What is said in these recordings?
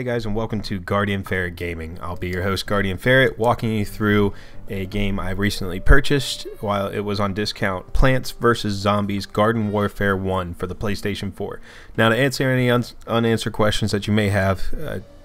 Hey guys, and welcome to Guardian Ferret Gaming. I'll be your host, Guardian Ferret, walking you through a game I recently purchased while it was on discount, Plants vs. Zombies Garden Warfare 1 for the PlayStation 4. Now, to answer any unanswered questions that you may have,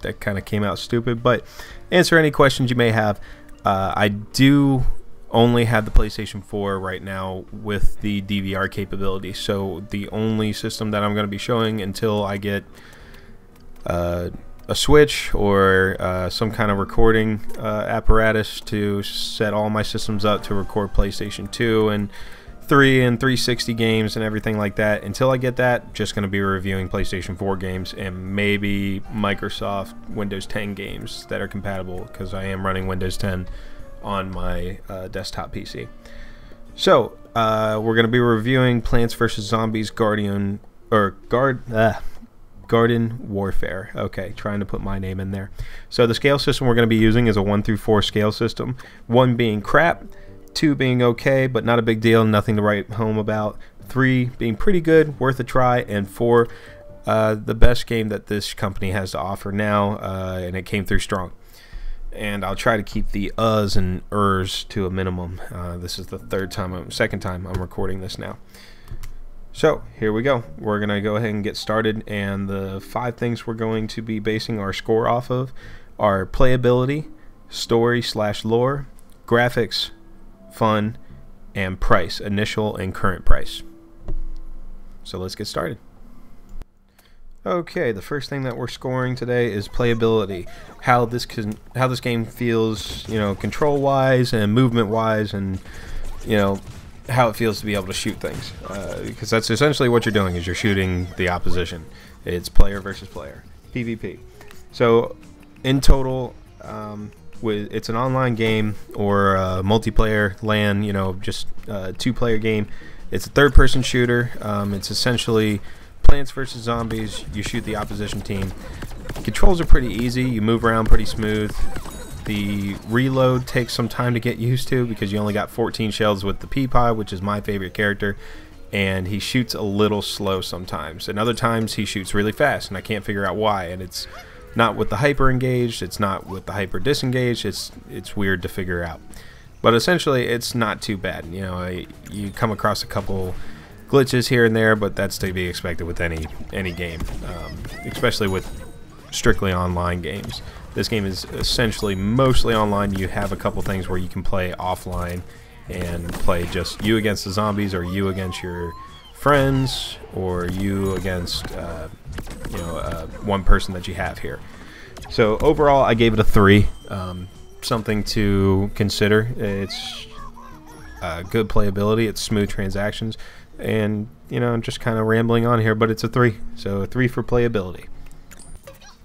that kind of came out stupid, but answer any questions you may have. I do only have the PlayStation 4 right now with the DVR capability, so the only system that I'm going to be showing until I get a Switch or some kind of recording apparatus to set all my systems up to record PlayStation 2 and 3 and 360 games and everything like that. Until I get that, just going to be reviewing PlayStation 4 games and maybe Microsoft Windows 10 games that are compatible, because I am running Windows 10 on my desktop PC. So we're going to be reviewing Plants vs. Zombies Garden Warfare. Okay, trying to put my name in there. So the scale system we're going to be using is a 1 through 4 scale system. 1 being crap, 2 being okay but not a big deal, nothing to write home about, 3 being pretty good, worth a try, and 4 the best game that this company has to offer now, and it came through strong. And I'll try to keep the uhs and ers to a minimum. This is the second time I'm recording this now. So here we go. We're going to go ahead and get started, and the 5 things we're going to be basing our score off of are playability, story/lore, graphics, fun, and price, initial and current price. So let's get started. Okay, the first thing that we're scoring today is playability. How this game feels, control-wise and movement-wise, and how it feels to be able to shoot things, because that's essentially what you're doing, is you're shooting the opposition. It's player versus player, PvP. So in total, it's an online game or a multiplayer LAN, just a 2-player game. It's a third-person shooter. It's essentially Plants vs. Zombies. You shoot the opposition team. Controls are pretty easy. You move around pretty smooth. The reload takes some time to get used to, because you only got 14 shells with the Peapod, which is my favorite character, and he shoots a little slow sometimes, and other times he shoots really fast, and I can't figure out why. And it's not with the hyper engaged, it's not with the hyper disengaged, it's weird to figure out. But essentially it's not too bad. You come across a couple glitches here and there, but that's to be expected with any game, especially with strictly online games. This game is essentially mostly online. You have a couple things where you can play offline and play just you against the zombies, or you against your friends, or you against one person that you have here. So overall, I gave it a 3. Something to consider. It's good playability. It's smooth transactions, and I'm just kind of rambling on here, but it's a 3. So a 3 for playability.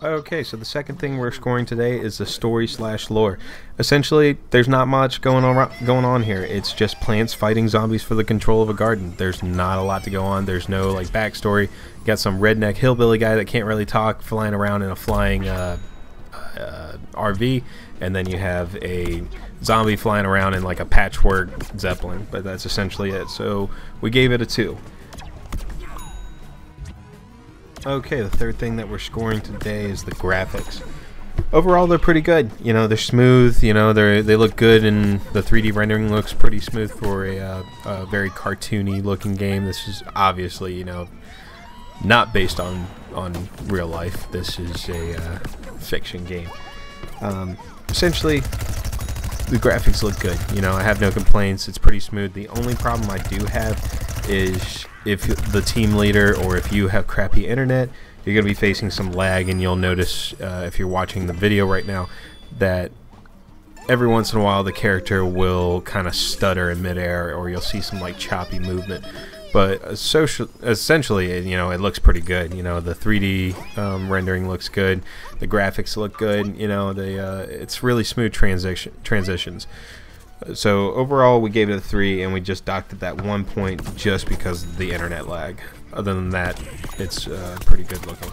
Okay, so the second thing we're scoring today is the story/lore. Essentially, there's not much going on here. It's just plants fighting zombies for the control of a garden. There's not a lot to go on. There's no backstory. You got some redneck hillbilly guy that can't really talk flying around in a flying RV, and then you have a zombie flying around in a patchwork Zeppelin. But that's essentially it. So we gave it a 2. Okay, the third thing that we're scoring today is the graphics. Overall, they're pretty good. They're smooth. They look good, and the 3D rendering looks pretty smooth for a very cartoony looking game. This is obviously, not based on real life. This is a fiction game. Essentially, the graphics look good. I have no complaints. It's pretty smooth. The only problem I do have is if the team leader, or if you have crappy internet, you're going to be facing some lag, and you'll notice if you're watching the video right now that every once in a while the character will kind of stutter in midair, or you'll see some choppy movement. But essentially, it looks pretty good. The 3D rendering looks good. The graphics look good. It's really smooth transitions. So overall, we gave it a 3, and we just docked at that 1 point just because of the internet lag. Other than that, it's pretty good looking.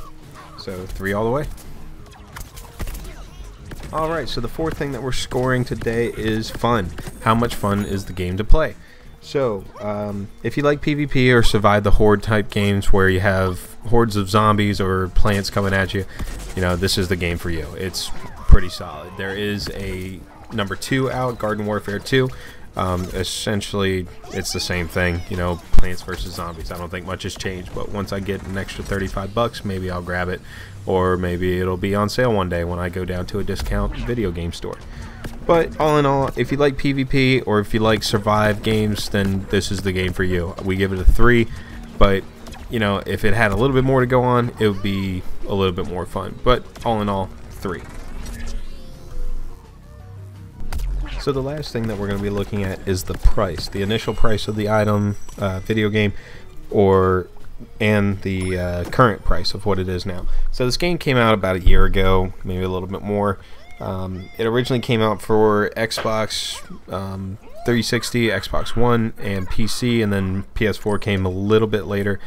So 3 all the way. Alright, so the fourth thing that we're scoring today is fun. How much fun is the game to play? So, if you like PvP or survive the horde type games where you have hordes of zombies or plants coming at you, you know, this is the game for you. It's pretty solid. There is a number 2 out, Garden Warfare 2. Essentially, it's the same thing, you know, Plants vs. Zombies. I don't think much has changed, but once I get an extra 35 bucks, maybe I'll grab it, or maybe it'll be on sale one day when I go down to a discount video game store. But all in all, if you like PvP or if you like survive games, then this is the game for you. We give it a 3, but you know, if it had a little bit more to go on, it would be a little bit more fun. But all in all, 3. So the last thing that we're going to be looking at is the price, the initial price of the item, video game, and the current price of what it is now. So this game came out about a year ago, maybe a little bit more. It originally came out for Xbox 360, Xbox One, and PC, and then PS4 came a little bit later.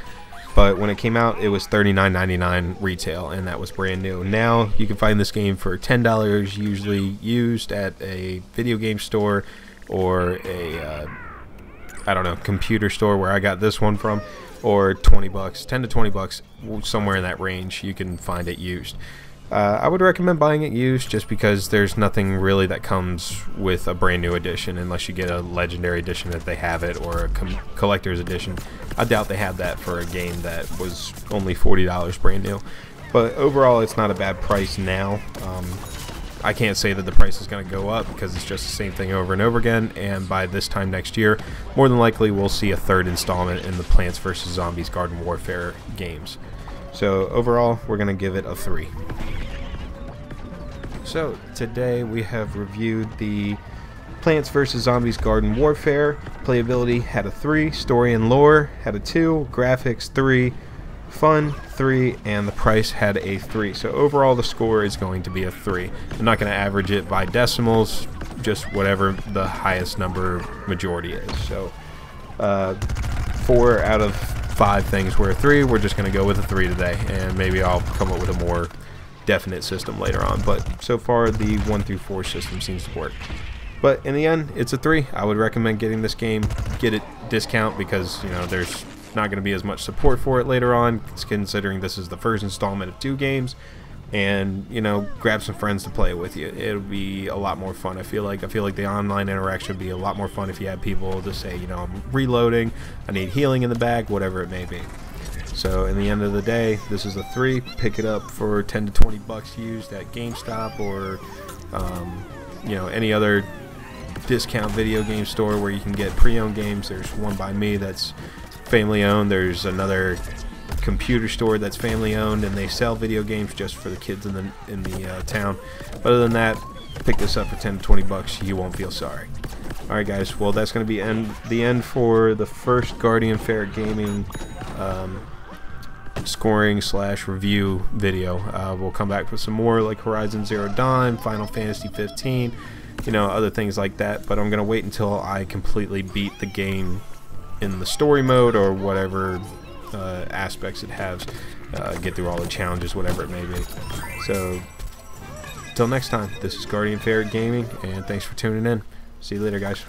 But when it came out, it was $39.99 retail, and that was brand new. Now you can find this game for $10, usually used at a video game store or a I don't know, computer store where I got this one from, or 20 bucks, 10 to 20 bucks, somewhere in that range. You can find it used. I would recommend buying it used just because there's nothing really that comes with a brand new edition unless you get a legendary edition that they have it, or a collector's edition. I doubt they have that for a game that was only $40 brand new. But overall, it's not a bad price now. I can't say that the price is going to go up because it's just the same thing over and over again, and by this time next year, more than likely we'll see a 3rd installment in the Plants vs. Zombies Garden Warfare games. So overall, we're going to give it a 3. So today we have reviewed the Plants vs. Zombies Garden Warfare. Playability had a 3, story and lore had a 2, graphics 3, fun 3, and the price had a 3. So overall the score is going to be a 3. I'm not going to average it by decimals, just whatever the highest number majority is. So 4 out of 5 things were a 3. We're just going to go with a 3 today, and maybe I'll come up with a more definite system later on. But so far the 1 through 4 system seems to work. But in the end, it's a 3. I would recommend getting this game. Get it discount because, you know, there's not going to be as much support for it later on, considering this is the first installment of 2 games. And, you know, grab some friends to play with you. It'll be a lot more fun. I feel like the online interaction would be a lot more fun if you had people to say, you know, I'm reloading, I need healing in the back, whatever it may be. So in the end of the day, this is a 3. Pick it up for 10 to 20 bucks used at GameStop or you know, any other discount video game store where you can get pre-owned games. There's one by me that's family owned. There's another computer store that's family owned, and they sell video games just for the kids in the town. Other than that, pick this up for 10 to 20 bucks. You won't feel sorry. Alright guys, well that's going to be the end for the first Guardian Fair Gaming scoring / review video. We'll come back with some more like Horizon Zero Dawn, Final Fantasy 15, you know, other things like that, but I'm gonna wait until I completely beat the game in the story mode or whatever aspects it has, get through all the challenges, whatever it may be. So till next time, this is Guardian Fair Gaming, and thanks for tuning in. See you later guys.